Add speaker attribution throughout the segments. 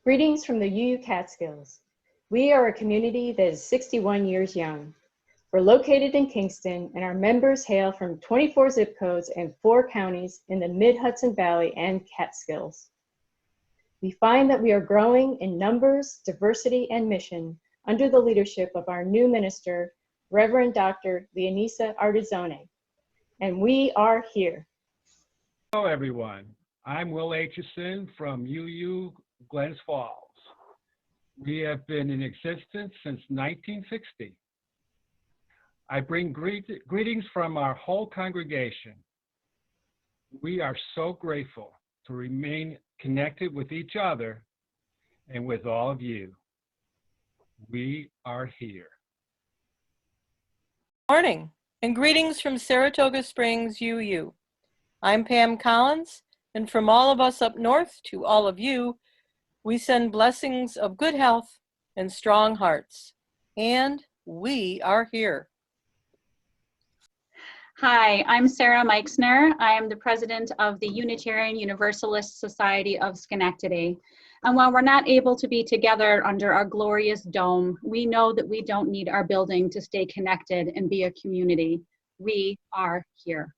Speaker 1: Greetings from the UU Catskills. We are a community that is 61 years young. We're located in Kingston, and our members hail from 24 zip codes and 4 counties in the mid-Hudson Valley and Catskills. We find that we are growing in numbers, diversity, and mission under the leadership of our new minister, Reverend Dr. Leonisa Artizone, and we are here.
Speaker 2: Hello, everyone. I'm Will Aitchison from UU Glens Falls. We have been in existence since 1960. I bring greetings from our whole congregation. We are so grateful to remain connected with each other and with all of you. We are here.
Speaker 3: Morning, and greetings from Saratoga Springs, UU. I'm Pam Collins, and from all of us up north to all of you, we send blessings of good health and strong hearts. And we are here.
Speaker 4: Hi, I'm Sarah Meixner. I am the president of the Unitarian Universalist Society of Schenectady. And while we're not able to be together under our glorious dome, we know that we don't need our building to stay connected and be a community. We are here.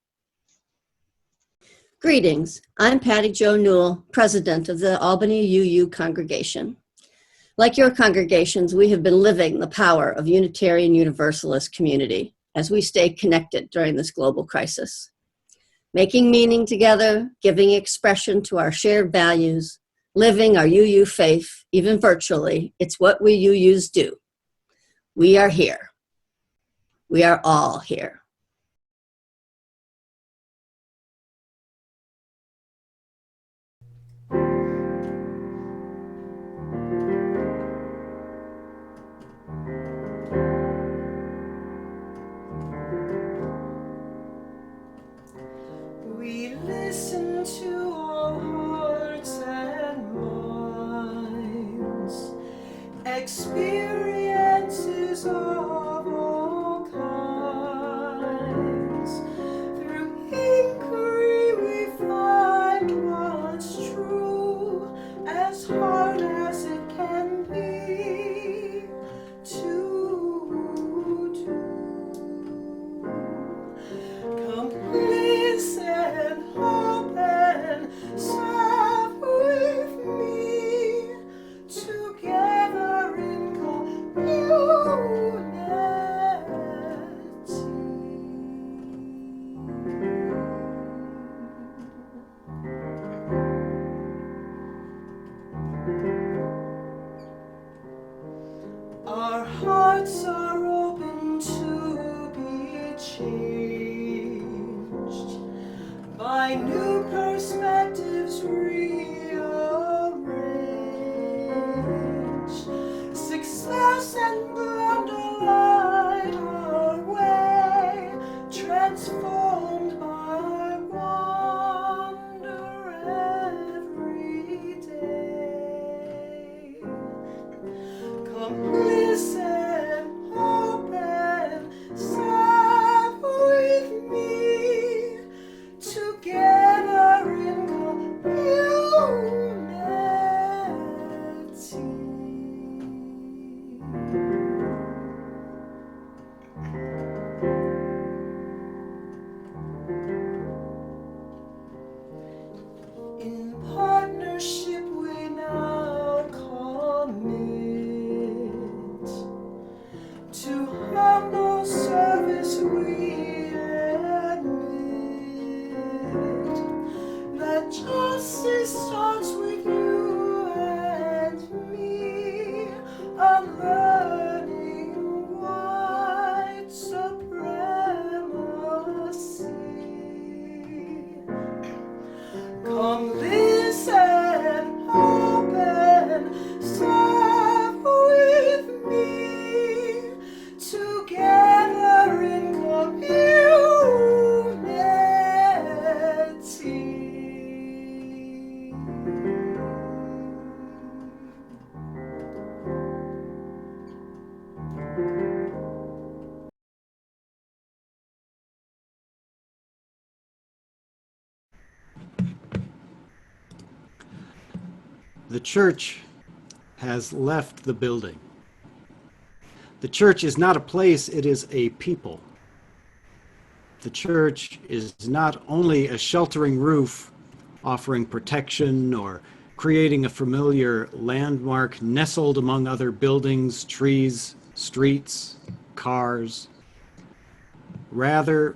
Speaker 5: Greetings. I'm Patty Jo Newell, president of the Albany UU congregation. Like your congregations, we have been living the power of Unitarian Universalist community as we stay connected during this global crisis. Making meaning together, giving expression to our shared values, living our UU faith, even virtually, it's what we UUs do. We are here. We are all here.
Speaker 6: We listen to all hearts and minds, experiences of all kinds. Through inquiry we find what's true, as hard as it can be to do. Come listen, hope, and serve with me, together in community. Our hearts are open to be changed by new perspectives rearranged. Come listen, open, serve with me, together in community. In partnership we now commit to humble service. We admit that justice starts with you and me, unlearning white supremacy. Come listen, open, serve with me, together in community.
Speaker 7: The church has left the building. The church is not a place, it is a people. The church is not only a sheltering roof offering protection or creating a familiar landmark nestled among other buildings, trees, streets, cars. Rather,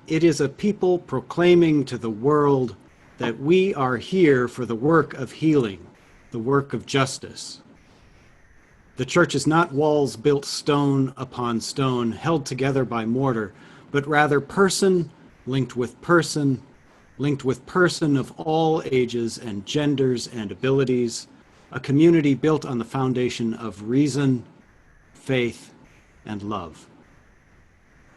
Speaker 7: it is a people proclaiming to the world that we are here for the work of healing, the work of justice. The church is not walls built stone upon stone, held together by mortar, but rather person linked with person of all ages and genders and abilities, a community built on the foundation of reason, faith, and love.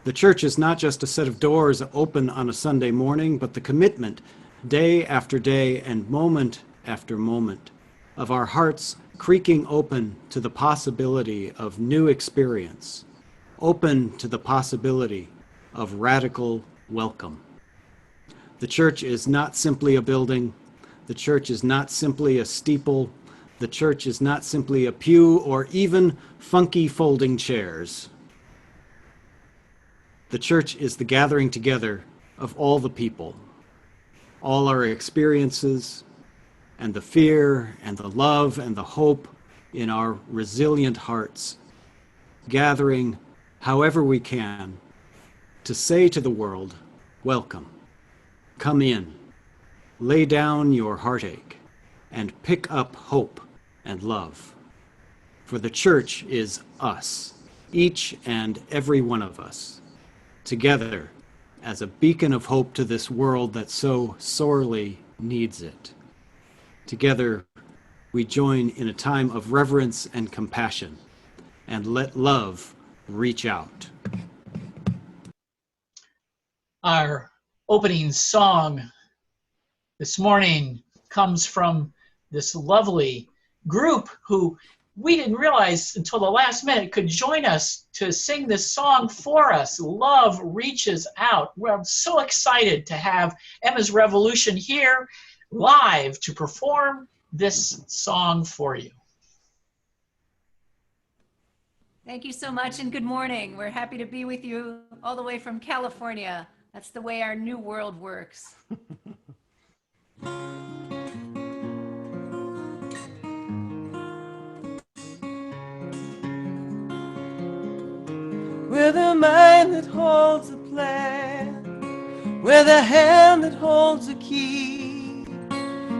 Speaker 7: The church is not just a set of doors open on a Sunday morning, but the commitment, day after day and moment after moment, of our hearts creaking open to the possibility of new experience, open to the possibility of radical welcome. The church is not simply a building. The church is not simply a steeple. The church is not simply a pew or even funky folding chairs. The church is the gathering together of all the people, all our experiences, and the fear and the love and the hope in our resilient hearts, gathering however we can to say to the world, welcome, come in, lay down your heartache, and pick up hope and love. For the church is us, each and every one of us, together as a beacon of hope to this world that so sorely needs it. Together, we join in a time of reverence and compassion, and let love reach out.
Speaker 8: Our opening song this morning comes from this lovely group who we didn't realize until the last minute could join us to sing this song for us. Love Reaches Out. We're so excited to have Emma's Revolution here live to perform this song for you.
Speaker 9: Thank you so much and good morning. We're happy to be with you all the way from California. That's the way our new world works.
Speaker 6: With a mind that holds a plan, with a hand that holds a key,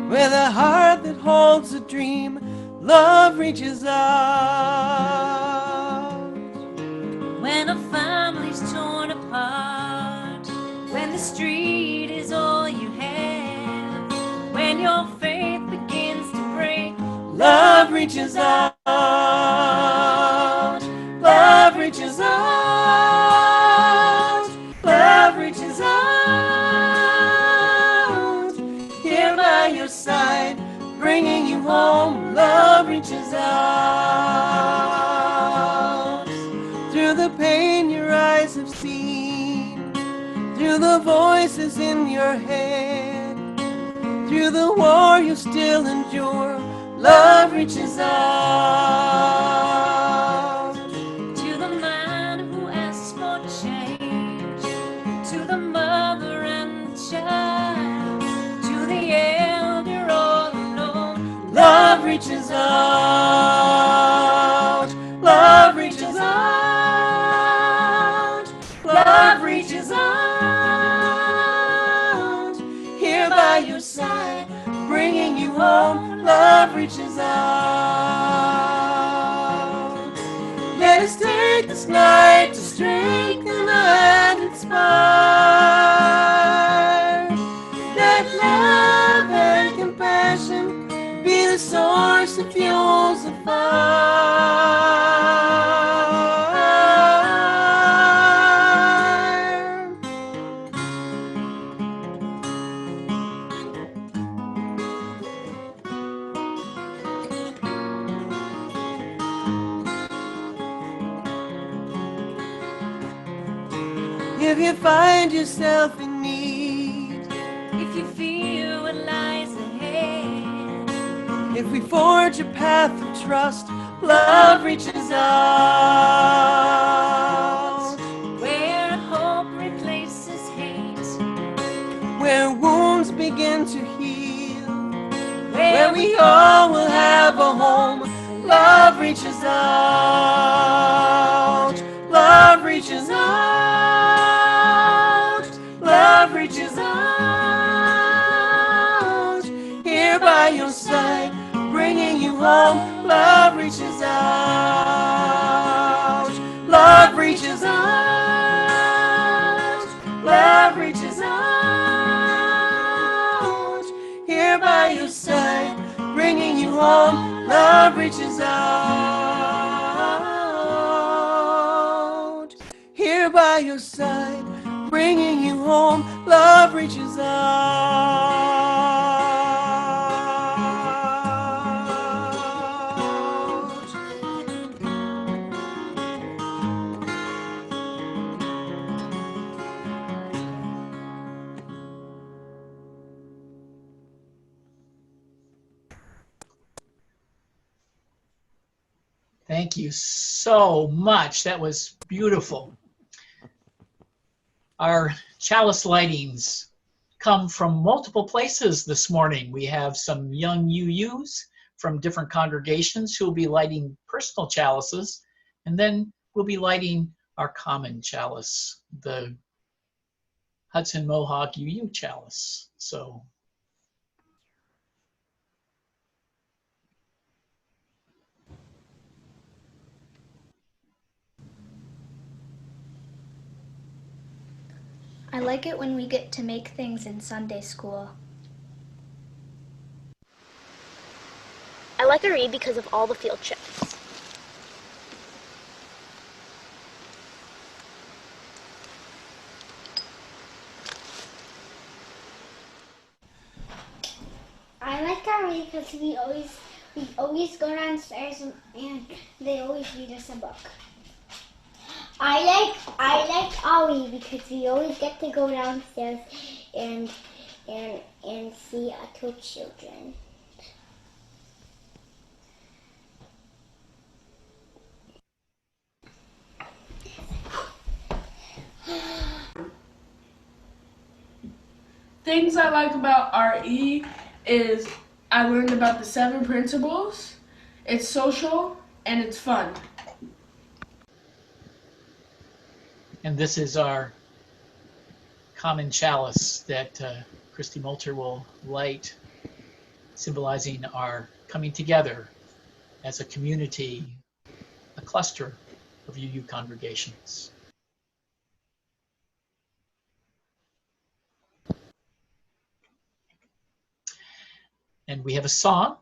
Speaker 6: with a heart that holds a dream, love reaches out.
Speaker 10: When a family's torn apart, when the street is all you have, when your faith begins to break,
Speaker 6: love reaches out. Love reaches out. Love reaches out. Here by your side, bringing you home. home. Love reaches out. Through the pain your eyes have seen, through the voices in your head, through the war you still endure, love reaches out.
Speaker 10: To the man who asks for change, to the mother and the child, to the elder all alone,
Speaker 6: Love reaches out. Love reaches out. Love reaches out. Here by your side, bringing you home. Love reaches out. Let us take this night to strengthen and inspire. Let love and compassion be the source that fuels the fire. If you find yourself in need,
Speaker 10: if you feel what lies ahead,
Speaker 6: if we forge a path of trust, love reaches out.
Speaker 10: where hope replaces hate,
Speaker 6: Where wounds begin to heal, where we all will have a home, love reaches out. Love reaches out. Love reaches out. Here by your side, bringing you home, love reaches out. Love reaches out. Love reaches out. Here by your side, bringing you home, love reaches out. Here by your side, bringing you home, love reaches out.
Speaker 8: Thank you so much. That was beautiful. Our chalice lightings come from multiple places this morning. We have some young UUs from different congregations who will be lighting personal chalices, and then we'll be lighting our common chalice, the Hudson Mohawk UU chalice. So
Speaker 11: I like it when we get to make things in Sunday school.
Speaker 12: I like to read because of all the field trips.
Speaker 11: I like to read because we always go downstairs and they always read us a book. I like Ollie because we always get to go downstairs and see other children.
Speaker 13: Things I like about RE is I learned about the 7 principles. It's social and it's fun.
Speaker 8: and this is our common chalice that Christy Moulter will light, symbolizing our coming together as a community, a cluster of UU congregations. And we have a song.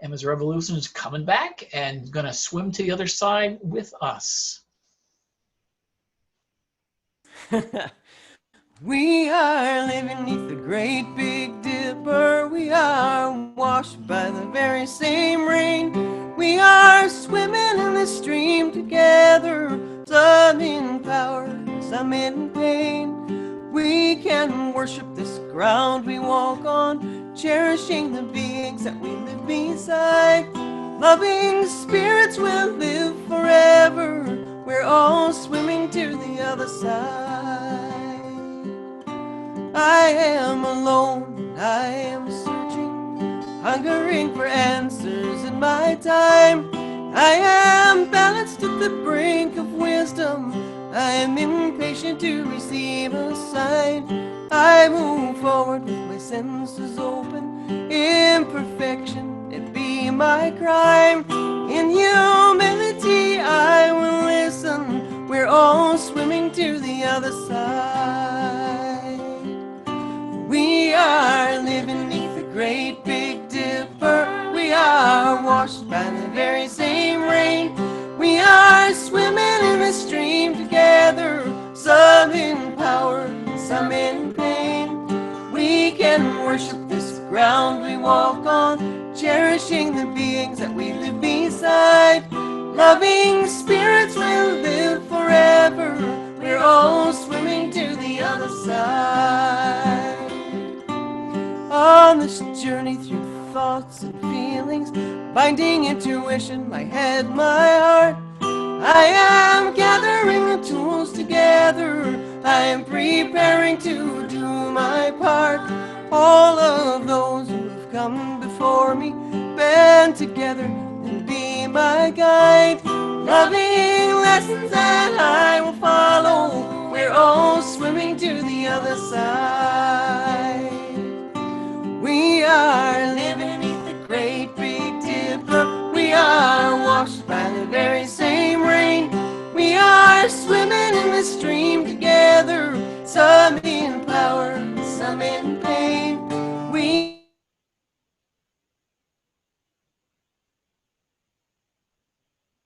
Speaker 8: Emma's Revolution is coming back and gonna swim to the other side with us.
Speaker 6: We are living beneath the great big dipper. We are washed by the very same rain. We are swimming in the stream together, some in power, some in pain. We can worship this ground we walk on, cherishing the beings that we live beside. Loving spirits will live forever. We're all swimming to the other side. I am alone, I am searching, hungering for answers in my time. I am balanced at the brink of wisdom. I am impatient to receive a sign. I move forward with my senses open. Imperfection, it be my crime. In humility I will listen. We're all swimming to the other side. We are living beneath the great big dipper. We are washed by the very same rain. We are swimming in the stream together, some in power, some in pain. We can worship this ground we walk on, cherishing the beings that we live beside. Loving spirits will live forever. We're all swimming to the other side. On this journey through thoughts and feelings, binding intuition, my head, my heart, I am gathering the tools together. I am preparing to do my part. All of those who have come before me, band together and be my guide. Loving lessons that I will follow. We're all swimming to the other side. We are living beneath the great big dipper. We are washed by the very same rain. We are swimming in the stream together, some in power, some in pain. We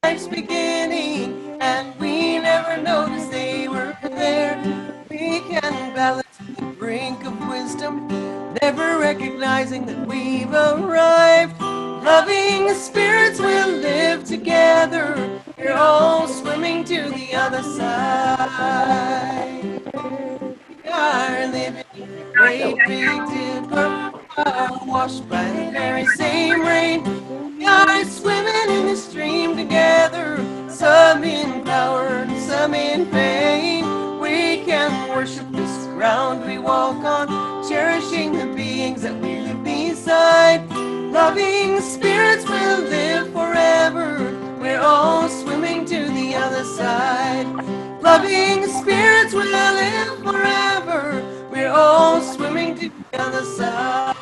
Speaker 6: life's beginning, and we never noticed they were there. We can balance the brink of wisdom, never recognizing that we've arrived. Loving spirits will live together. We're all swimming to the other side. We are living in a great big dipper. We are washed by the very same rain. We are swimming in the stream together, some in power, some in pain. We can worship this ground we walk on, cherishing the beings that we live beside. Loving spirits will live forever. We're all swimming to the other side. Loving spirits will live forever. We're all swimming to the other side.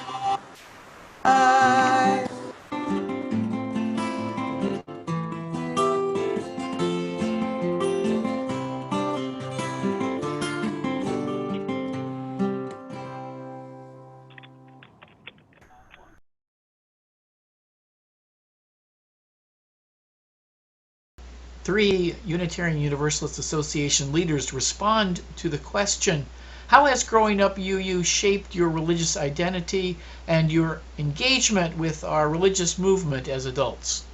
Speaker 8: Three Unitarian Universalist Association leaders respond to the question, how has growing up UU shaped your religious identity and your engagement with our religious movement as adults?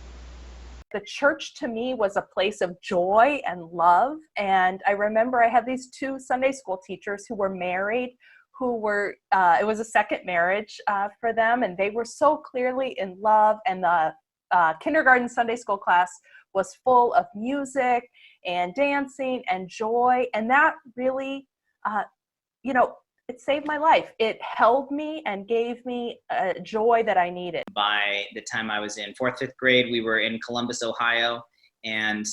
Speaker 14: The church to me was a place of joy and love. And I remember I had these two Sunday school teachers who were married, who were, it was a second marriage for them, and they were so clearly in love. And the kindergarten Sunday school class was full of music and dancing and joy. And that really, it saved my life. It held me and gave me joy that I needed.
Speaker 15: By the time I was in 4th, 5th grade, we were in Columbus, Ohio, and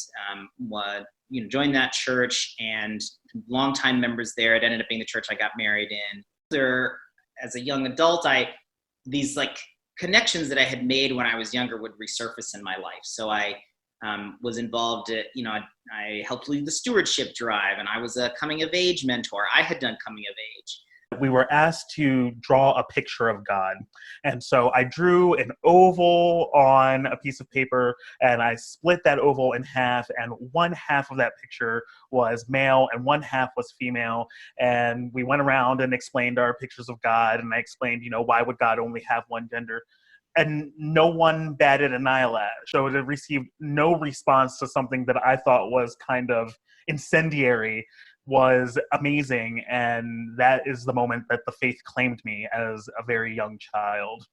Speaker 15: joined that church, and longtime members there. It ended up being the church I got married in. There, as a young adult, these connections that I had made when I was younger would resurface in my life. So I was involved at, I helped lead the stewardship drive, and I was a coming of age mentor. I had done coming of age.
Speaker 16: we were asked to draw a picture of God. And so I drew an oval on a piece of paper, and I split that oval in half, and one half of that picture was male and one half was female. And we went around and explained our pictures of God, and I explained, why would God only have one gender? And no one batted an eyelash. So it received no response to something that I thought was kind of incendiary, was amazing. And that is the moment that the faith claimed me as a very young child.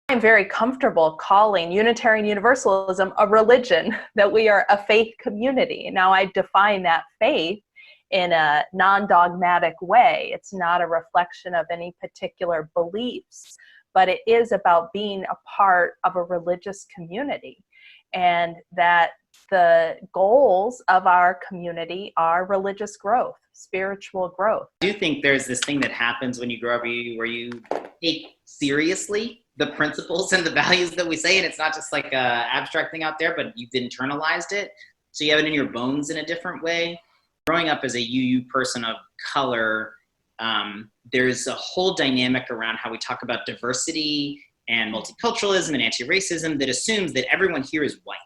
Speaker 14: I'm very comfortable calling Unitarian Universalism a religion, that we are a faith community. Now, I define that faith in a non-dogmatic way. It's not a reflection of any particular beliefs, but it is about being a part of a religious community, and that the goals of our community are religious growth, spiritual growth.
Speaker 15: I do think there's this thing that happens when you grow up where you take seriously the principles and the values that we say, and it's not just like a abstract thing out there, but you've internalized it, so you have it in your bones in a different way. Growing up as a UU person of color, there's a whole dynamic around how we talk about diversity and multiculturalism and anti-racism that assumes that everyone here is white.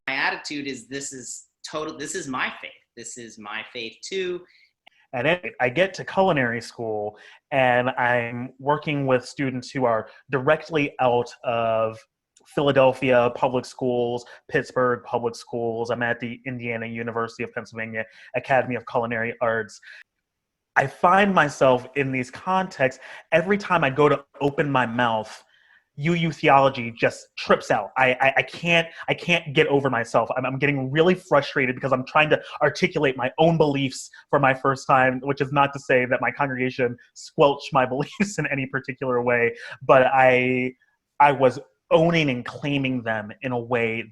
Speaker 15: My attitude is this is my faith. This is my faith too.
Speaker 16: And I get to culinary school, and I'm working with students who are directly out of Philadelphia public schools, Pittsburgh public schools. I'm at the Indiana University of Pennsylvania Academy of Culinary Arts. I find myself in these contexts, every time I go to open my mouth, UU theology just trips out. I can't get over myself. I'm getting really frustrated because I'm trying to articulate my own beliefs for my first time, which is not to say that my congregation squelched my beliefs in any particular way, but I was owning and claiming them in a way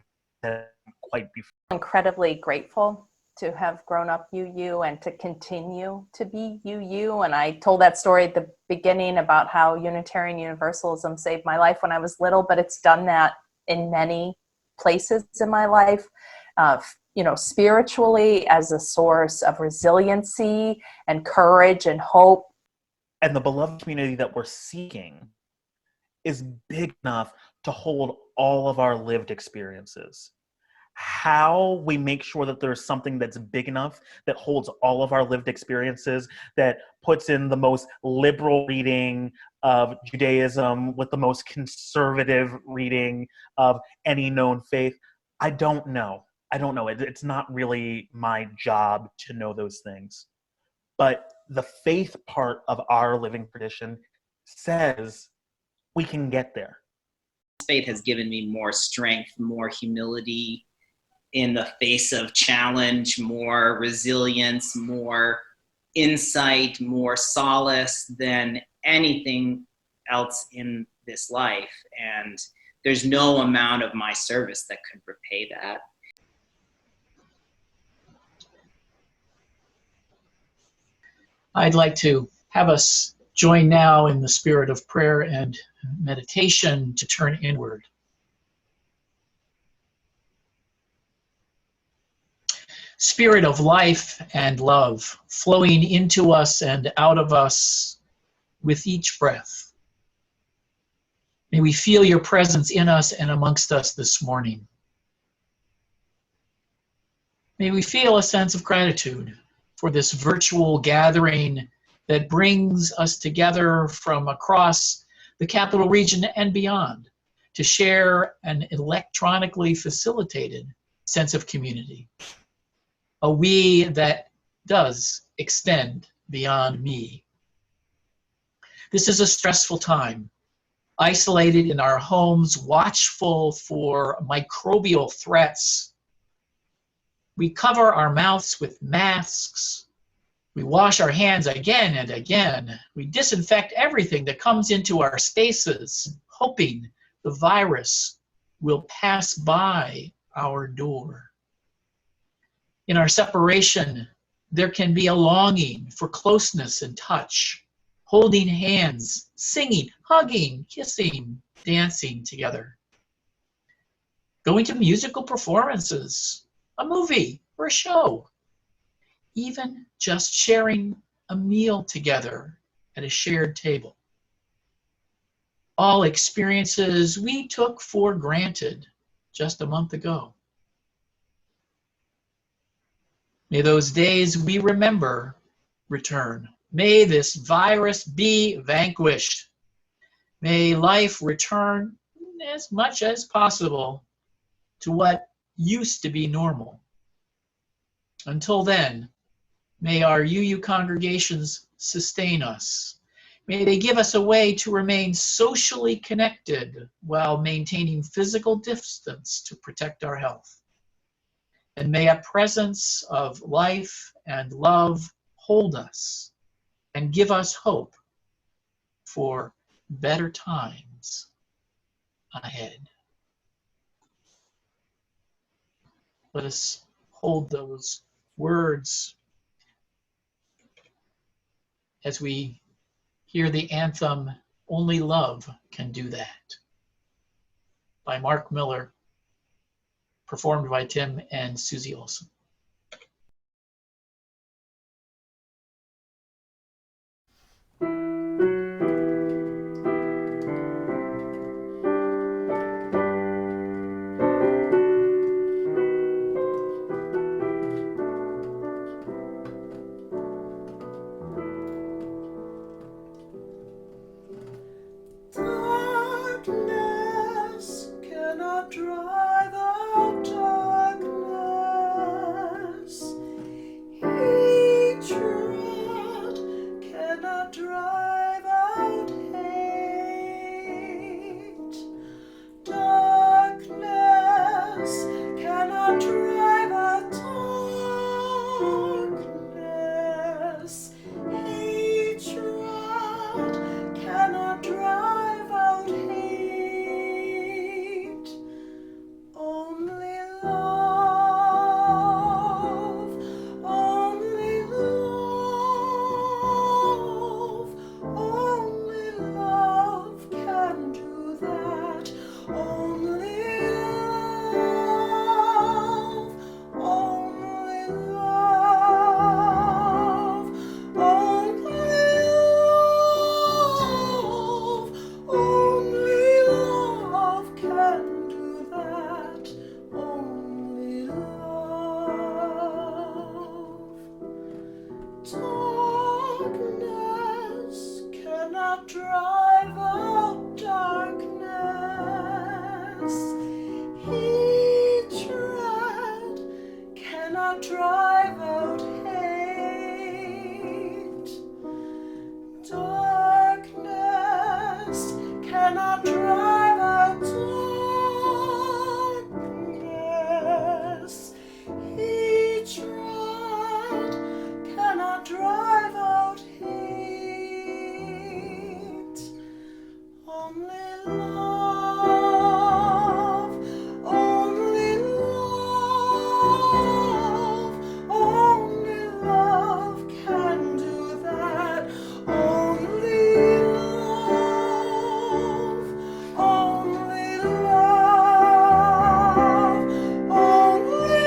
Speaker 16: that quite before.
Speaker 14: Incredibly grateful to have grown up UU and to continue to be UU. And I told that story at the beginning about how Unitarian Universalism saved my life when I was little, but it's done that in many places in my life, spiritually as a source of resiliency and courage and hope.
Speaker 16: And the beloved community that we're seeking is big enough to hold all of our lived experiences. How we make sure that there's something that's big enough that holds all of our lived experiences, that puts in the most liberal reading of Judaism with the most conservative reading of any known faith, I don't know. It's not really my job to know those things. But the faith part of our living tradition says we can get there.
Speaker 15: Faith has given me more strength, more humility in the face of challenge, more resilience, more insight, more solace than anything else in this life. And there's no amount of my service that could repay that.
Speaker 8: I'd like to have us join now in the spirit of prayer and meditation to turn inward. Spirit of life and love, flowing into us and out of us with each breath. May we feel your presence in us and amongst us this morning. May we feel a sense of gratitude for this virtual gathering that brings us together from across the capital region and beyond to share an electronically facilitated sense of community. A we that does extend beyond me. This is a stressful time, isolated in our homes, watchful for microbial threats. We cover our mouths with masks. We wash our hands again and again. We disinfect everything that comes into our spaces, hoping the virus will pass by our door. In our separation, there can be a longing for closeness and touch, holding hands, singing, hugging, kissing, dancing together. Going to musical performances, a movie, or a show. Even just sharing a meal together at a shared table. All experiences we took for granted just a month ago. May those days we remember return. May this virus be vanquished. May life return as much as possible to what used to be normal. Until then, may our UU congregations sustain us. May they give us a way to remain socially connected while maintaining physical distance to protect our health. And may a presence of life and love hold us and give us hope for better times ahead. Let us hold those words as we hear the anthem, "Only Love Can Do That," by Mark Miller, performed by Tim and Susie Olson.
Speaker 6: Darkness cannot drive out darkness. Hatred cannot drive out hate. Darkness cannot drive out darkness. Hatred cannot drive out hate. Only love, only love, only love can do that. Only love, only love, only love, only love can do that. Only love. Darkness cannot drive out darkness. Hatred cannot drive out hate. Darkness cannot drive out darkness. Hatred cannot drive out hate. Only love, only love, only love can do that. Only love, only love, only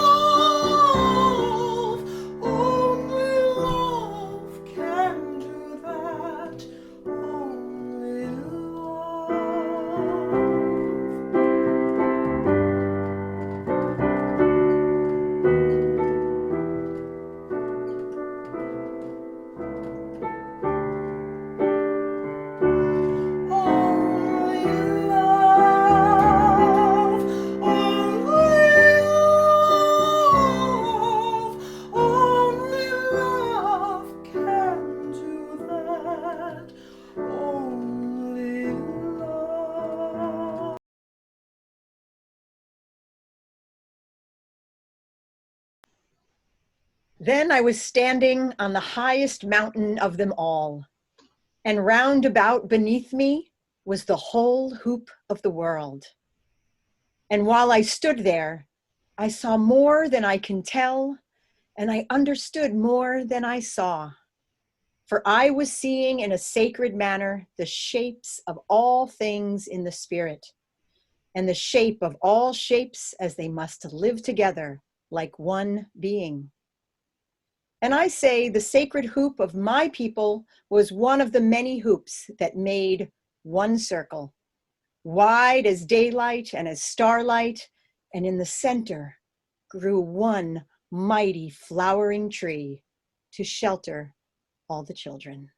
Speaker 6: love, only love can do that. Only
Speaker 17: Then I was standing on the highest mountain of them all, and round about beneath me was the whole hoop of the world. And while I stood there, I saw more than I can tell, and I understood more than I saw. For I was seeing in a sacred manner the shapes of all things in the spirit, and the shape of all shapes as they must live together like one being. And I say the sacred hoop of my people was one of the many hoops that made one circle, wide as daylight and as starlight, and in the center grew one mighty flowering tree to shelter all the children.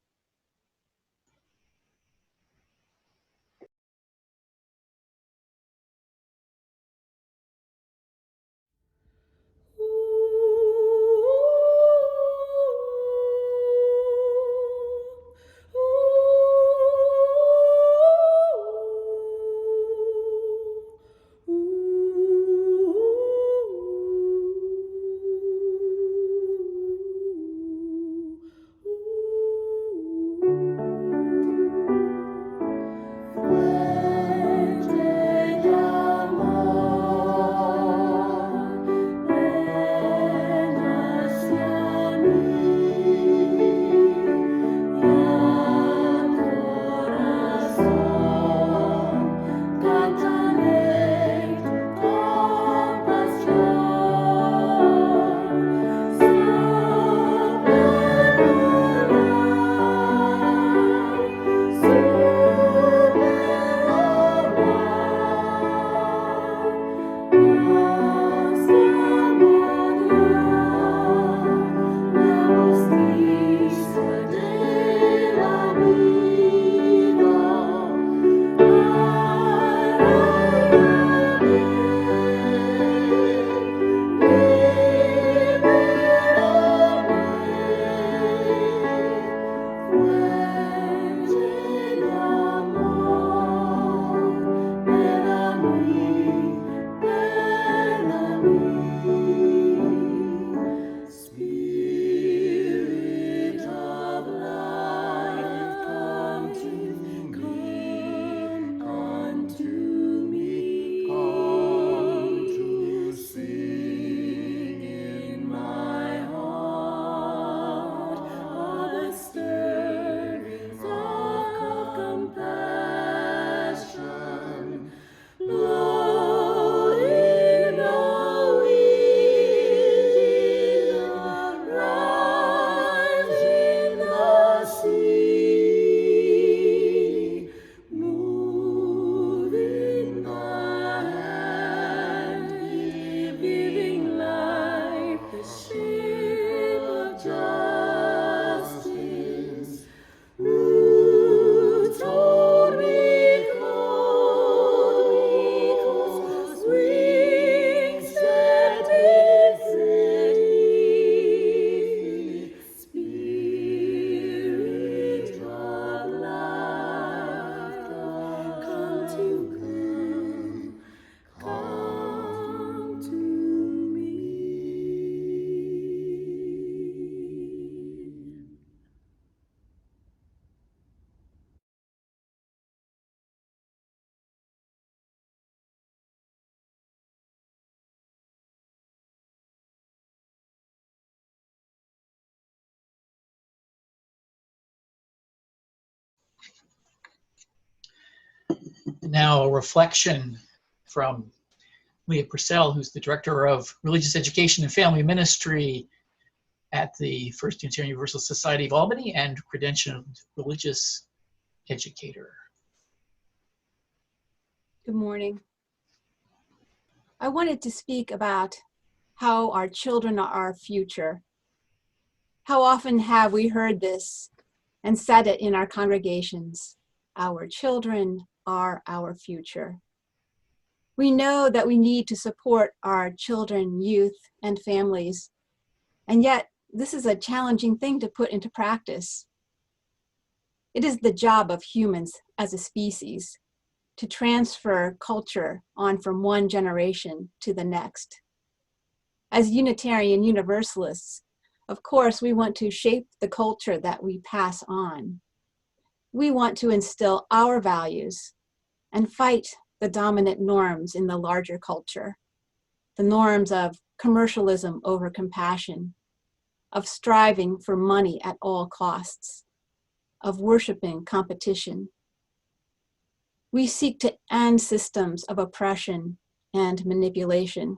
Speaker 8: Now a reflection from Leah Purcell, who's the Director of Religious Education and Family Ministry at the First Unitarian Universalist Society of Albany and credentialed religious educator.
Speaker 18: Good morning. I wanted to speak about how our children are our future. How often have we heard this and said it in our congregations? Our children are our future. We know that we need to support our children, youth, and families, and yet this is a challenging thing to put into practice. It is the job of humans as a species to transfer culture on from one generation to the next. As Unitarian Universalists, of course, we want to shape the culture that we pass on. We want to instill our values and fight the dominant norms in the larger culture, the norms of commercialism over compassion, of striving for money at all costs, of worshiping competition. We seek to end systems of oppression and manipulation.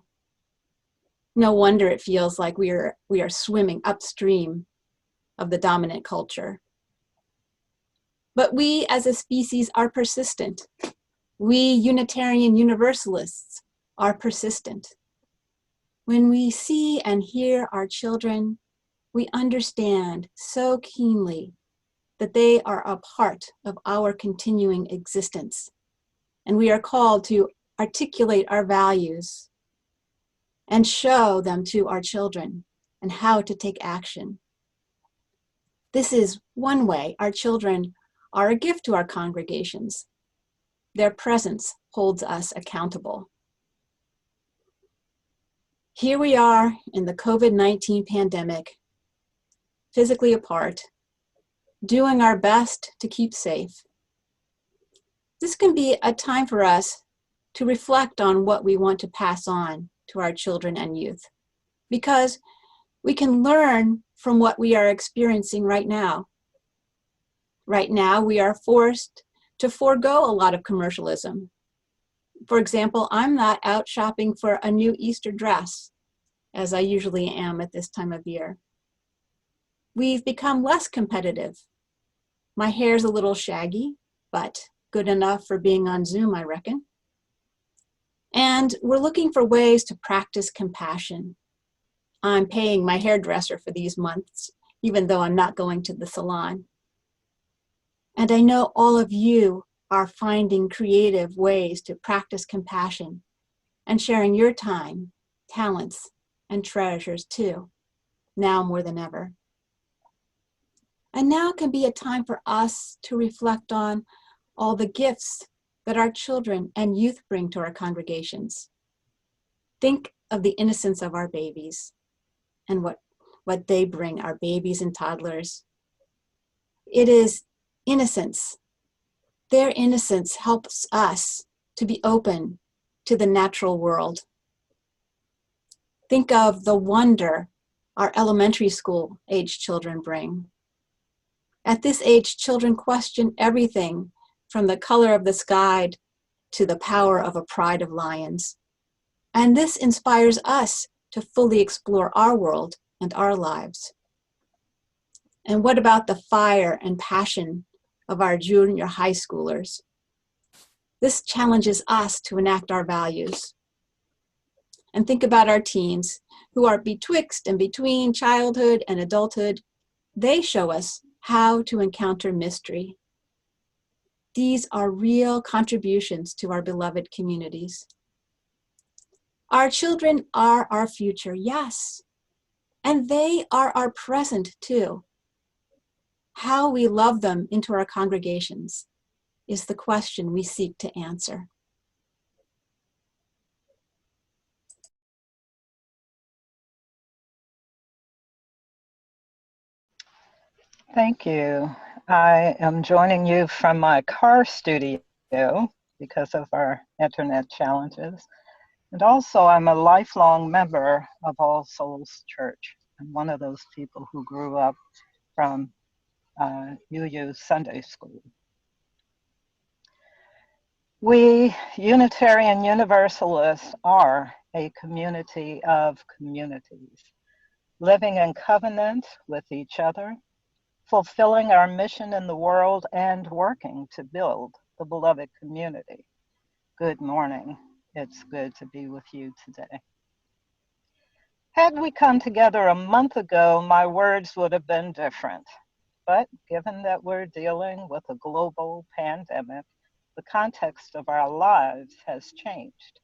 Speaker 18: No wonder it feels like we are swimming upstream of the dominant culture. But we as a species are persistent. We Unitarian Universalists are persistent. When we see and hear our children, we understand so keenly that they are a part of our continuing existence. And we are called to articulate our values and show them to our children and how to take action. This is one way our children are a gift to our congregations. Their presence holds us accountable. Here we are in the COVID-19 pandemic, physically apart, doing our best to keep safe. This can be a time for us to reflect on what we want to pass on to our children and youth, because we can learn from what we are experiencing right now. Right now, we are forced to forego a lot of commercialism. For example, I'm not out shopping for a new Easter dress, as I usually am at this time of year. We've become less competitive. My hair's a little shaggy, but good enough for being on Zoom, I reckon. And we're looking for ways to practice compassion. I'm paying my hairdresser for these months, even though I'm not going to the salon. And I know all of you are finding creative ways to practice compassion and sharing your time, talents, and treasures too, now more than ever. And now can be a time for us to reflect on all the gifts that our children and youth bring to our congregations. Think of the innocence of our babies and what they bring, our babies and toddlers. It is innocence. Their innocence helps us to be open to the natural world. Think of the wonder our elementary school age children bring. At this age, children question everything from the color of the sky to the power of a pride of lions. And this inspires us to fully explore our world and our lives. And what about the fire and passion of our junior high schoolers? This challenges us to enact our values. And think about our teens who are betwixt and between childhood and adulthood. They show us how to encounter mystery. These are real contributions to our beloved communities. Our children are our future, yes, and they are our present too. How we love them into our congregations is the question we seek to answer.
Speaker 19: Thank you. I am joining you from my car studio because of our internet challenges. And also, I'm a lifelong member of All Souls Church. I'm one of those people who grew up from UU Sunday School. We Unitarian Universalists are a community of communities, living in covenant with each other, fulfilling our mission in the world, and working to build the beloved community. Good morning. It's good to be with you today. Had we come together a month ago, my words would have been different. But given that we're dealing with a global pandemic, the context of our lives has changed,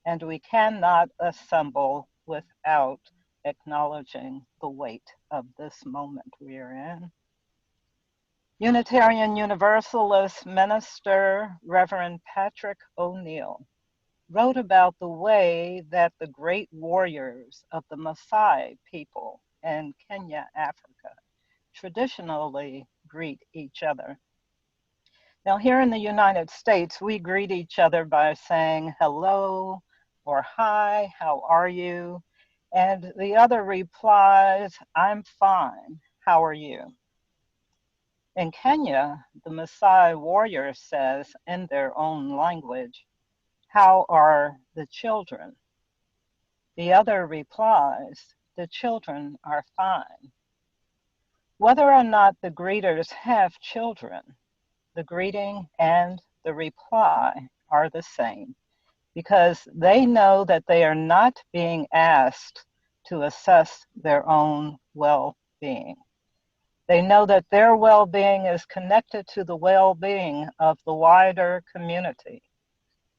Speaker 19: and we cannot assemble without acknowledging the weight of this moment we are in. Unitarian Universalist minister Reverend Patrick O'Neill wrote about the way that the great warriors of the Maasai people in Kenya, Africa, traditionally greet each other. Now, here in the United States, we greet each other by saying hello or hi, how are you? And the other replies, I'm fine, how are you? In Kenya, the Maasai warrior says in their own language, how are the children? The other replies, the children are fine. Whether or not the greeters have children, the greeting and the reply are the same, because they know that they are not being asked to assess their own well-being. They know that their well-being is connected to the well-being of the wider community,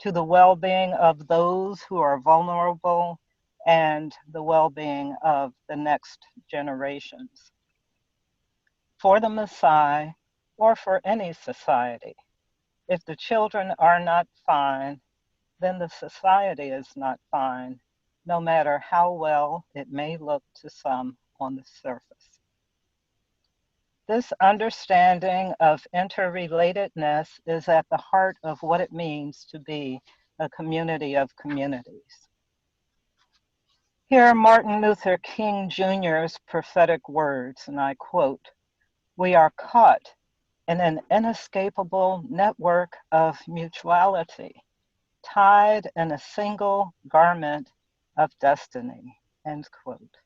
Speaker 19: to the well-being of those who are vulnerable, and the well-being of the next generations. For the Messiah, or for any society, if the children are not fine, then the society is not fine, no matter how well it may look to some on the surface. This understanding of interrelatedness is at the heart of what it means to be a community of communities. Here are Martin Luther King Jr.'s prophetic words, and I quote, "We are caught in an inescapable network of mutuality, tied in a single garment of destiny," end quote.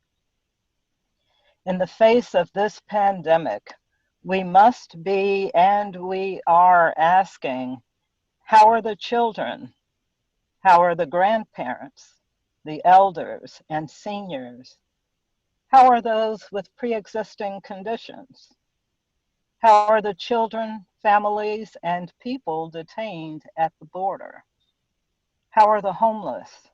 Speaker 19: In the face of this pandemic, we must be and we are asking, how are the children? How are the grandparents, the elders and seniors? How are those with pre-existing conditions? How are the children, families, and people detained at the border? How are the homeless?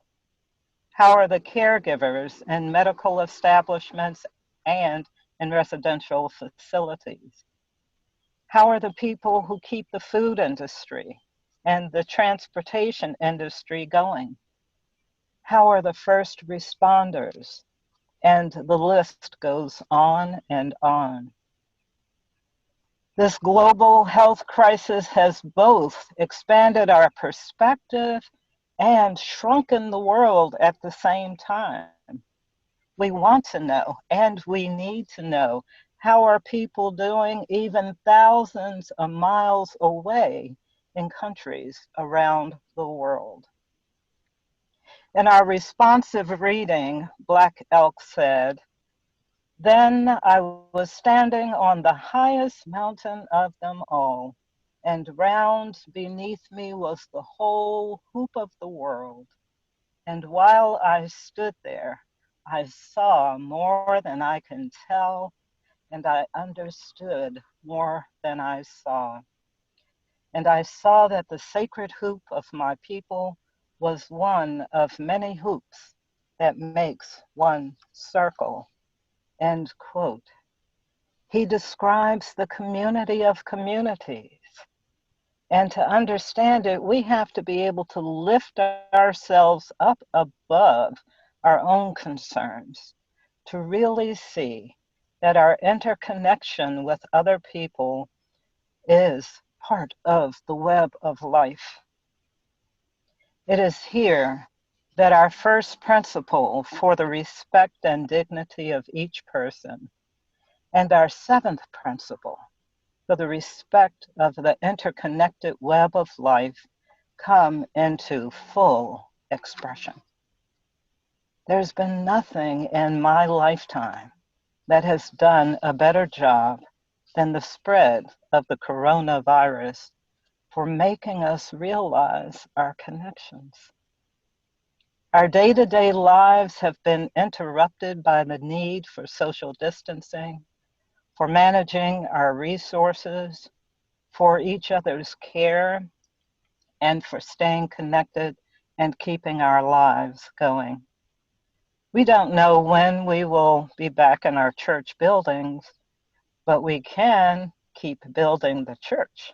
Speaker 19: How are the caregivers in medical establishments and in residential facilities? How are the people who keep the food industry and the transportation industry going? How are the first responders? And the list goes on and on. This global health crisis has both expanded our perspective and shrunken the world at the same time. We want to know, and we need to know, how are people doing even thousands of miles away in countries around the world? In our responsive reading, Black Elk said, "Then I was standing on the highest mountain of them all, and round beneath me was the whole hoop of the world. And while I stood there, I saw more than I can tell, and I understood more than I saw. And I saw that the sacred hoop of my people was one of many hoops that makes one circle," end quote. He describes the community of communities. And to understand it, we have to be able to lift ourselves up above our own concerns, to really see that our interconnection with other people is part of the web of life. It is here that our first principle for the respect and dignity of each person, and our seventh principle for the respect of the interconnected web of life, come into full expression. There's been nothing in my lifetime that has done a better job than the spread of the coronavirus for making us realize our connections. Our day-to-day lives have been interrupted by the need for social distancing, for managing our resources, for each other's care, and for staying connected and keeping our lives going. We don't know when we will be back in our church buildings, but we can keep building the church.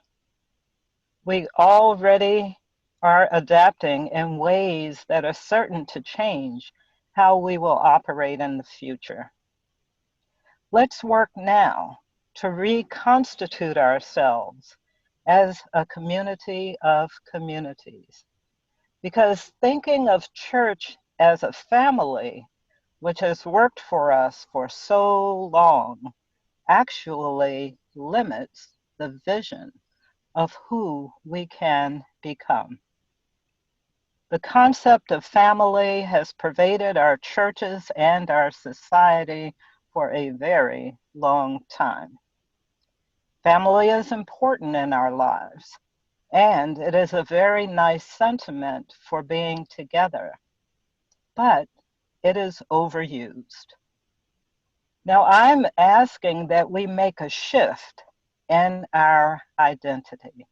Speaker 19: We already are adapting in ways that are certain to change how we will operate in the future. Let's work now to reconstitute ourselves as a community of communities. Because thinking of church as a family, which has worked for us for so long, actually limits the vision of who we can become. The concept of family has pervaded our churches and our society for a very long time. Family is important in our lives, and it is a very nice sentiment for being together, but it is overused. Now, I'm asking that we make a shift in our identity.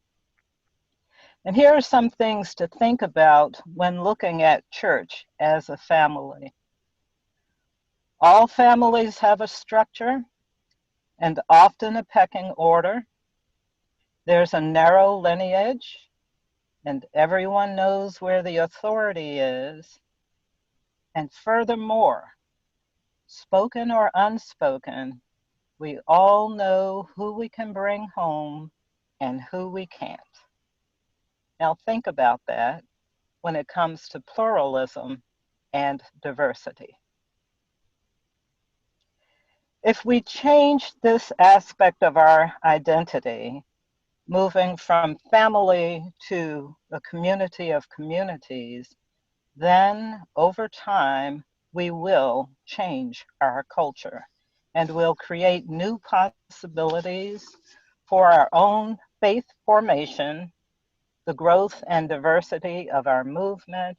Speaker 19: And here are some things to think about when looking at church as a family. All families have a structure and often a pecking order. There's a narrow lineage, and everyone knows where the authority is. And furthermore, spoken or unspoken, we all know who we can bring home and who we can't. Now think about that when it comes to pluralism and diversity. If we change this aspect of our identity, moving from family to a community of communities, then over time, we will change our culture and will create new possibilities for our own faith formation, the growth and diversity of our movement,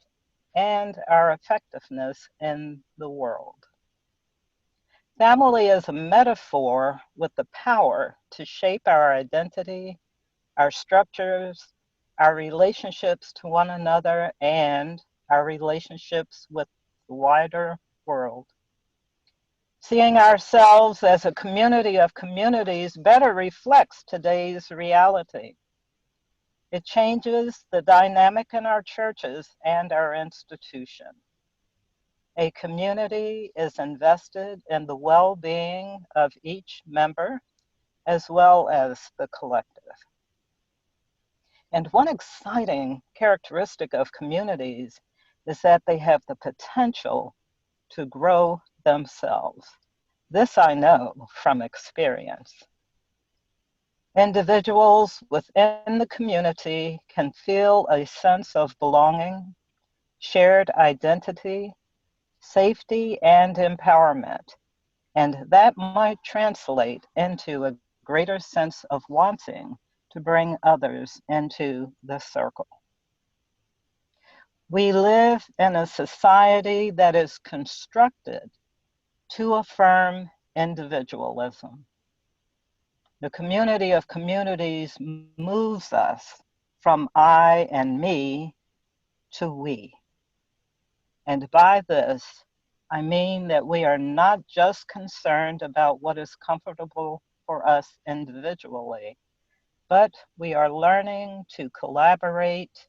Speaker 19: and our effectiveness in the world. Family is a metaphor with the power to shape our identity, our structures, our relationships to one another, and our relationships with the wider world. Seeing ourselves as a community of communities better reflects today's reality. It changes the dynamic in our churches and our institution. A community is invested in the well-being of each member as well as the collective. And one exciting characteristic of communities is that they have the potential to grow themselves. This I know from experience. Individuals within the community can feel a sense of belonging, shared identity, safety, and empowerment, and that might translate into a greater sense of wanting to bring others into the circle. We live in a society that is constructed to affirm individualism. The community of communities moves us from I and me to we. And by this, I mean that we are not just concerned about what is comfortable for us individually, but we are learning to collaborate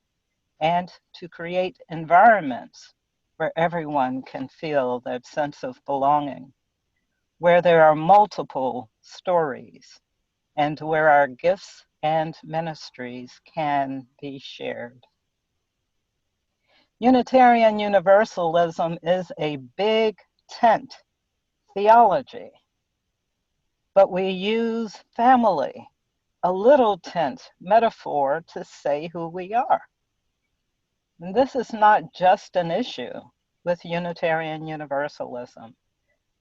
Speaker 19: and to create environments where everyone can feel that sense of belonging, where there are multiple stories, and where our gifts and ministries can be shared. Unitarian Universalism is a big tent theology, but we use family, a little tent metaphor, to say who we are. And this is not just an issue with Unitarian Universalism,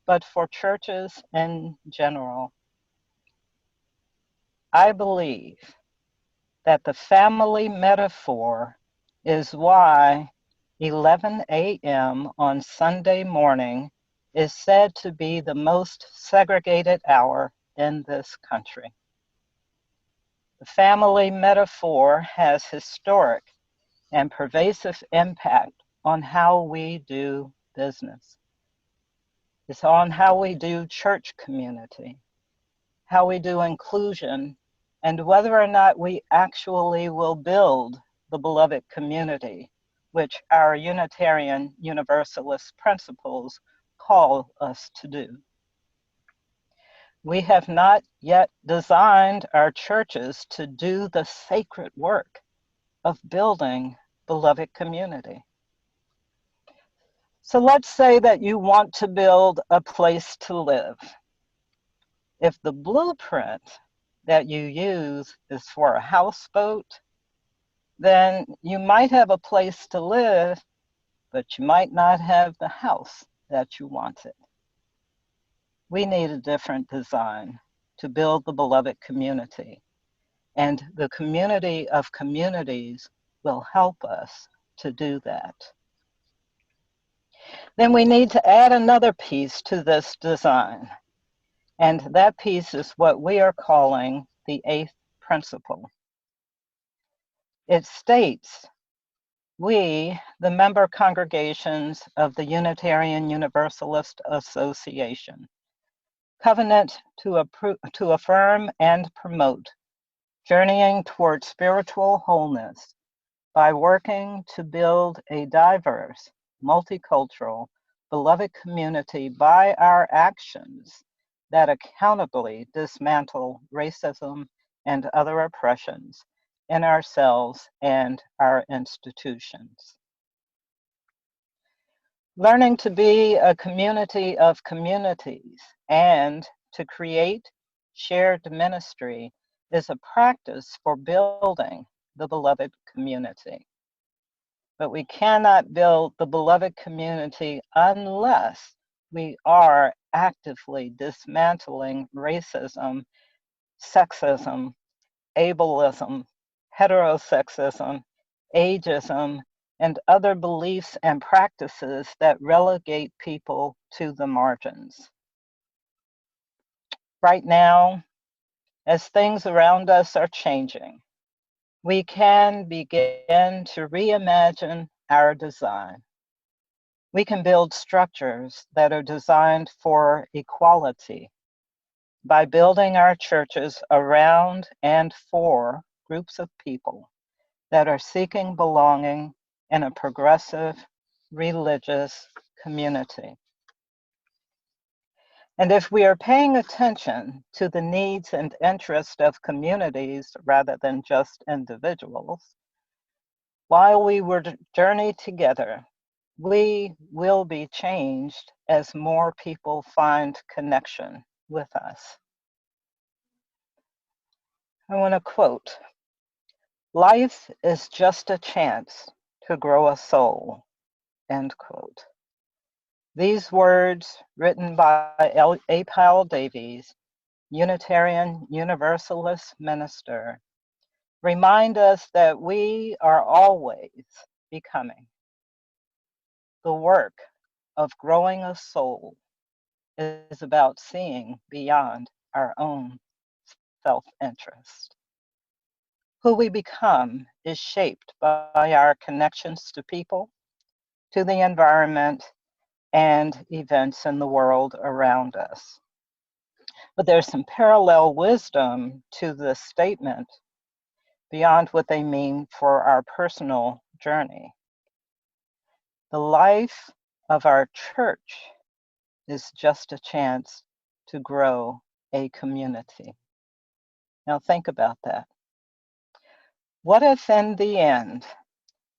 Speaker 19: but for churches in general. I believe that the family metaphor is why 11 a.m. on Sunday morning is said to be the most segregated hour in this country. The family metaphor has historic and pervasive impact on how we do business. It's on how we do church community, how we do inclusion, and whether or not we actually will build the beloved community, which our Unitarian Universalist principles call us to do. We have not yet designed our churches to do the sacred work of building beloved community. So let's say that you want to build a place to live. If the blueprint that you use is for a houseboat, then you might have a place to live, but you might not have the house that you wanted. We need a different design to build the beloved community. And the community of communities will help us to do that. Then we need to add another piece to this design. And that piece is what we are calling the eighth principle. It states, we, the member congregations of the Unitarian Universalist Association, covenant to affirm and promote journeying toward spiritual wholeness by working to build a diverse, multicultural, beloved community by our actions that accountably dismantle racism and other oppressions in ourselves and our institutions. Learning to be a community of communities and to create shared ministry is a practice for building the beloved community. But we cannot build the beloved community unless we are actively dismantling racism, sexism, ableism, heterosexism, ageism, and other beliefs and practices that relegate people to the margins. Right now, as things around us are changing, we can begin to reimagine our design. We can build structures that are designed for equality by building our churches around and for groups of people that are seeking belonging in a progressive religious community. And if we are paying attention to the needs and interests of communities rather than just individuals, while we will journey together, we will be changed as more people find connection with us. I want to quote, "Life is just a chance to grow a soul," end quote. These words, written by A. Powell Davies, Unitarian Universalist minister, remind us that we are always becoming. The work of growing a soul is about seeing beyond our own self-interest. Who we become is shaped by our connections to people, to the environment, and events in the world around us. But there's some parallel wisdom to this statement beyond what they mean for our personal journey. The life of our church is just a chance to grow a community. Now think about that. What if in the end,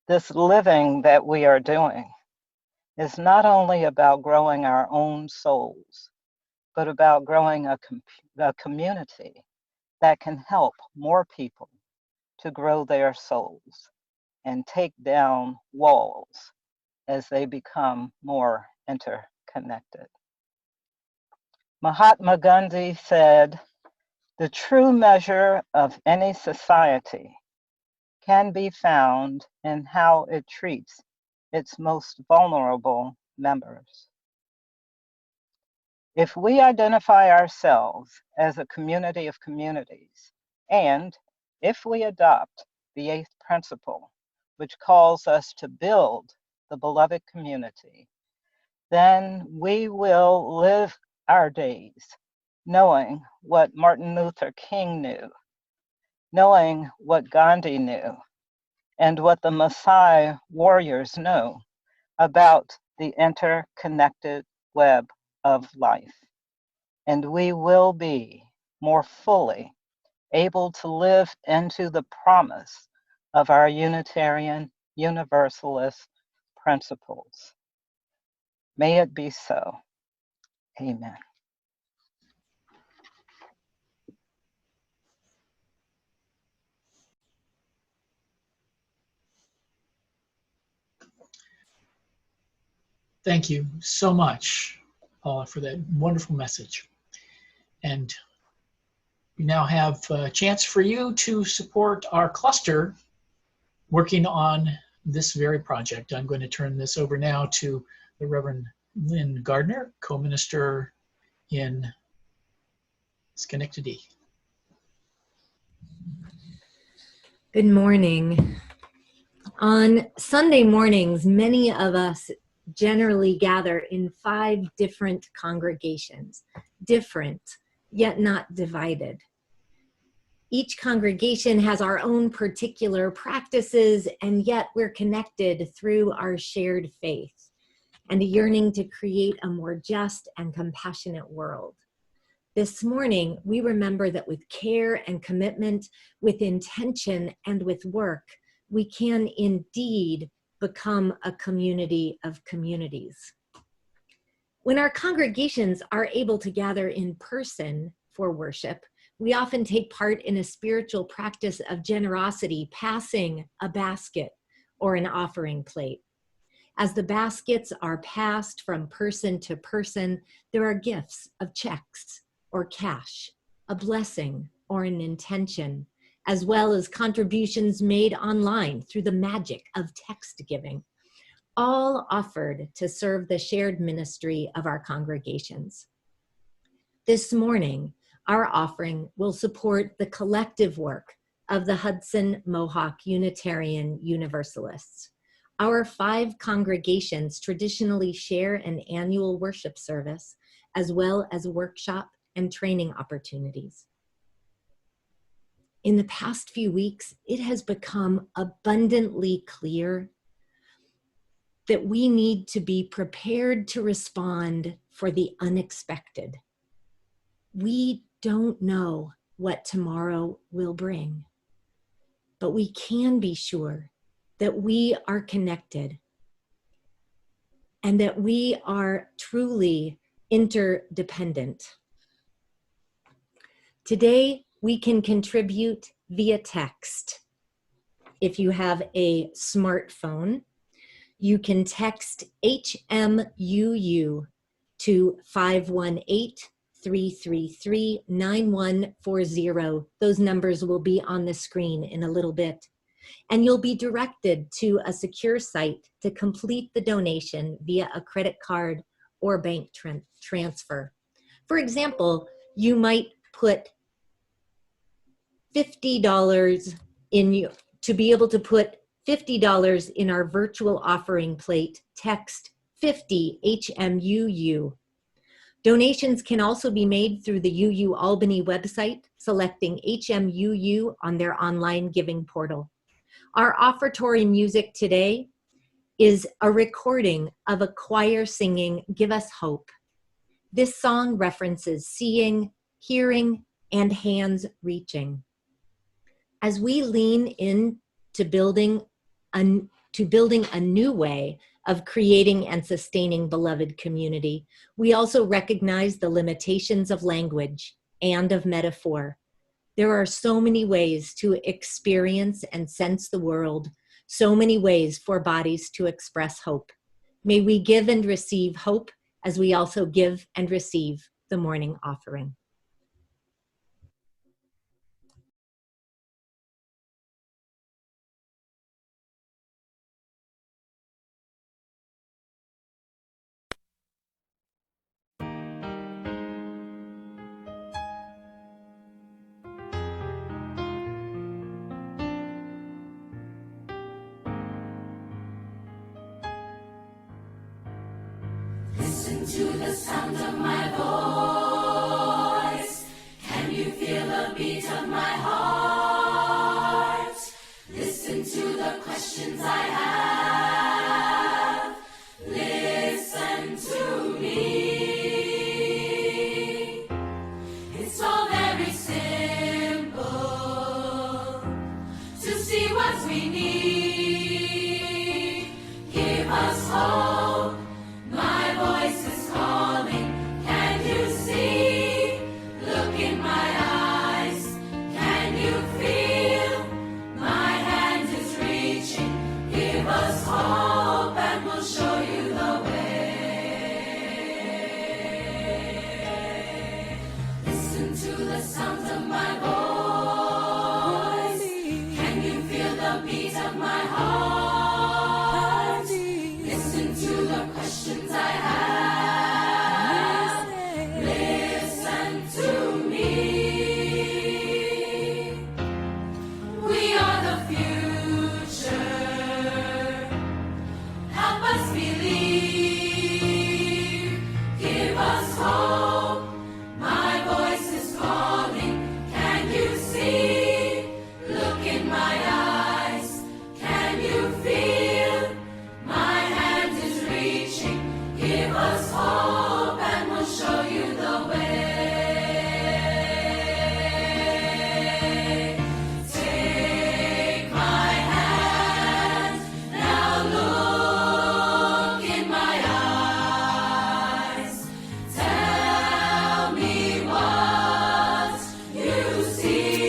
Speaker 19: this living that we are doing is not only about growing our own souls, but about growing a community that can help more people to grow their souls and take down walls as they become more interconnected. Mahatma Gandhi said, "The true measure of any society can be found in how it treats its most vulnerable members." If we identify ourselves as a community of communities, and if we adopt the eighth principle, which calls us to build the beloved community, then we will live our days knowing what Martin Luther King knew, knowing what Gandhi knew, and what the Maasai warriors know about the interconnected web of life. And we will be more fully able to live into the promise of our Unitarian Universalist principles. May it be so. Amen.
Speaker 8: Thank you so much, Paula, for that wonderful message. And we now have a chance for you to support our cluster working on this very project. I'm going to turn this over now to the Reverend Lynn Gardner, co-minister in Schenectady.
Speaker 20: Good morning. On Sunday mornings, many of us generally gather in 5 different congregations, different, yet not divided. Each congregation has our own particular practices, and yet we're connected through our shared faith and a yearning to create a more just and compassionate world. This morning, we remember that with care and commitment, with intention and with work, we can indeed become a community of communities. When our congregations are able to gather in person for worship, we often take part in a spiritual practice of generosity, passing a basket or an offering plate. As the baskets are passed from person to person, there are gifts of checks or cash, a blessing or an intention, as well as contributions made online through the magic of text giving, all offered to serve the shared ministry of our congregations. This morning, our offering will support the collective work of the Hudson Mohawk Unitarian Universalists. Our 5 congregations traditionally share an annual worship service, as well as workshop and training opportunities. In the past few weeks, it has become abundantly clear that we need to be prepared to respond for the unexpected. We don't know what tomorrow will bring, but we can be sure that we are connected and that we are truly interdependent. Today, we can contribute via text. If you have a smartphone, you can text HMUU to 518-333-9140. Those numbers will be on the screen in a little bit. And you'll be directed to a secure site to complete the donation via a credit card or bank transfer. For example, you might put $50 to be able to put $50 in our virtual offering plate, text 50 HMUU. Donations can also be made through the UU Albany website, selecting HMUU on their online giving portal. Our offertory music today is a recording of a choir singing Give Us Hope. This song references seeing, hearing, and hands reaching. As we lean in to building a new way of creating and sustaining beloved community, we also recognize the limitations of language and of metaphor. There are so many ways to experience and sense the world, so many ways for bodies to express hope. May we give and receive hope as we also give and receive the morning offering.
Speaker 10: Listen to the sound of my voice. Can you feel the beat of my heart? Listen to the questions I have. Listen to me. It's all very simple to see what we need. Give us hope. Give us Give us hope and we'll show you the way. Take my hand, now look in my eyes. Tell me what you see.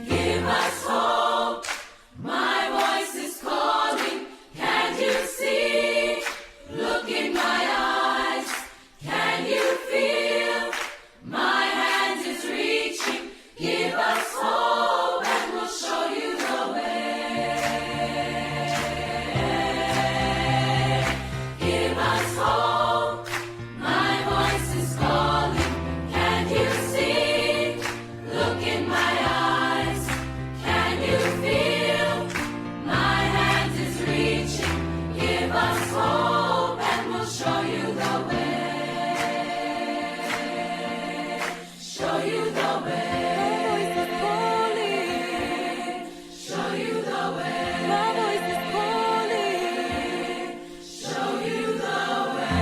Speaker 10: Give us hope. My voice is calling. Can't you see? Look in my eyes. Can you feel? My hand is reaching. Give us hope and we'll show you the way. Give us hope. My voice is calling. Can't you see? Look in my eyes. Can you feel? My hand is reaching. Give us hope and we'll show you the way. Show you the way. Show you the way. My voice is calling. Show you the way.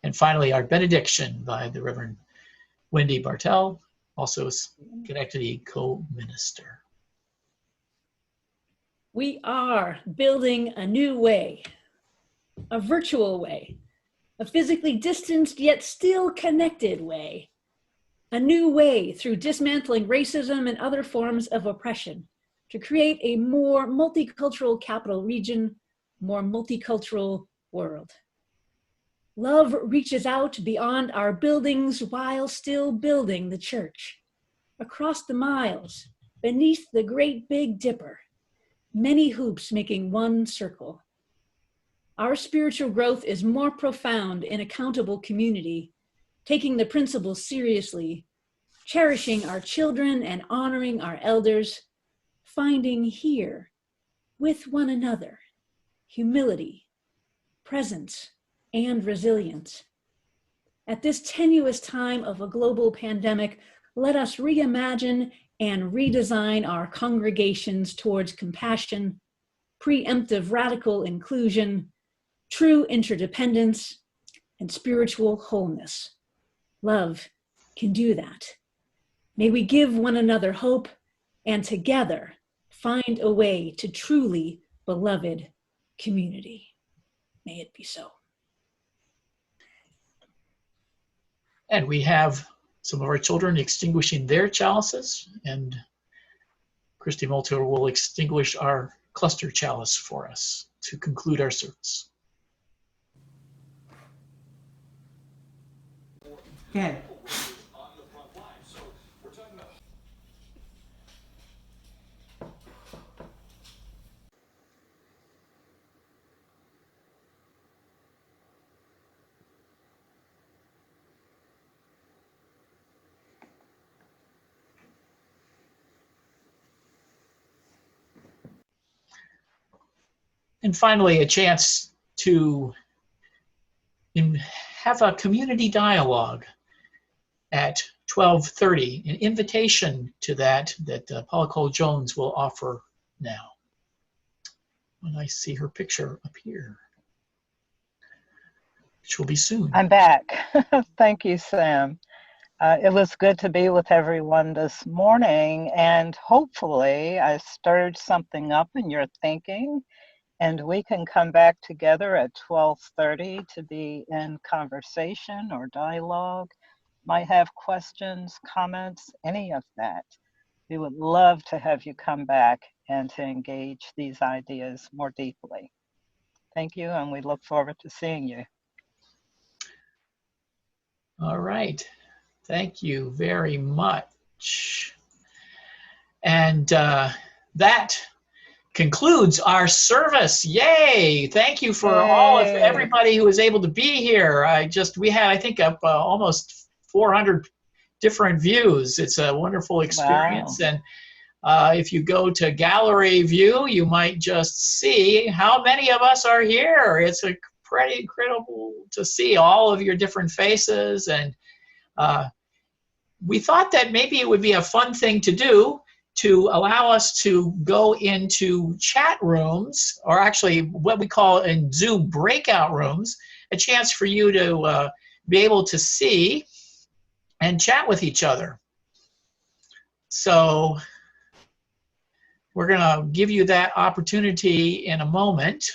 Speaker 8: And finally, our benediction by the Reverend Wendy Bartel, also Schenectady co-minister.
Speaker 21: We are building a new way, a virtual way, a physically distanced yet still connected way, a new way through dismantling racism and other forms of oppression to create a more multicultural capital region, more multicultural world. Love reaches out beyond our buildings while still building the church. Across the miles, beneath the great Big Dipper, many hoops making one circle. Our spiritual growth is more profound in accountable community, taking the principles seriously, cherishing our children and honoring our elders, finding here, with one another, humility, presence, and resilience. At this tenuous time of a global pandemic, let us reimagine and redesign our congregations towards compassion, preemptive radical inclusion, true interdependence, and spiritual wholeness. Love can do that. May we give one another hope and together find a way to truly beloved community. May it be so.
Speaker 8: And we have some of our children extinguishing their chalices, and Christy Molter will extinguish our cluster chalice for us to conclude our service.
Speaker 6: Good.
Speaker 8: And finally, a chance to have a community dialogue at 12:30, an invitation to that Paula Cole-Jones will offer now. When I see her picture appear, which will be soon.
Speaker 19: I'm back. Thank you, Sam. It was good to be with everyone this morning, and hopefully I stirred something up in your thinking, and we can come back together at 12:30 to be in conversation or dialogue. Might have questions, comments, any of that. We would love to have you come back and to engage these ideas more deeply. Thank you, and we look forward to seeing you.
Speaker 8: All right. Thank you very much. And that concludes our service. Yay! Thank you for everybody who was able to be here. We had, I think, almost 400 different views. It's a wonderful experience.
Speaker 19: Wow.
Speaker 8: And if you go to gallery view, you might just see how many of us are here. It's a pretty incredible to see all of your different faces. And we thought that maybe it would be a fun thing to do to allow us to go into chat rooms, or actually what we call in Zoom breakout rooms, a chance for you to be able to see and chat with each other. So we're going to give you that opportunity in a moment.